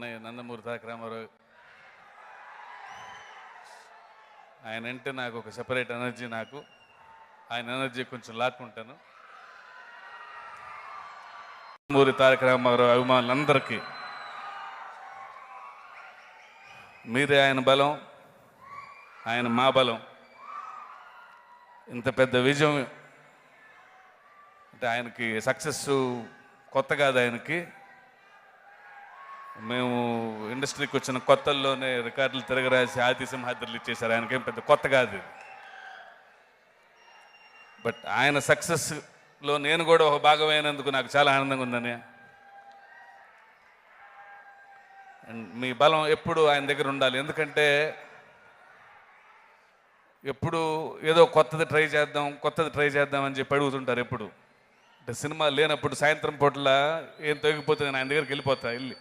నందమూరి తారక రామారావు ఆయన అంటే నాకు ఒక సెపరేట్ ఎనర్జీ. నాకు ఆయన ఎనర్జీ కొంచెం లాక్కుంటాను. నందమూరి తారక రామారావు అభిమానులందరికీ మీరే ఆయన బలం, ఆయన మా బలం. ఇంత పెద్ద విజయం అంటే ఆయనకి సక్సెస్ కొత్త కాదు. ఆయనకి మేము ఇండస్ట్రీకి వచ్చిన కొత్తల్లోనే రికార్డులు తిరగరాసి ఆది సింహాద్రులు ఇచ్చేశారు. ఆయనకేం పెద్ద కొత్త కాదు. బట్ ఆయన సక్సెస్లో నేను కూడా ఒక భాగమైనందుకు నాకు చాలా ఆనందంగా ఉందని. అండ్ మీ బలం ఎప్పుడు ఆయన దగ్గర ఉండాలి. ఎందుకంటే ఎప్పుడు ఏదో కొత్తది ట్రై చేద్దాం అని చెప్పి అడుగుతుంటారు. ఎప్పుడు అంటే సినిమా లేనప్పుడు సాయంత్రం పూటల ఏం తొగిపోతుంది ఆయన దగ్గరికి వెళ్ళిపోతా వెళ్ళి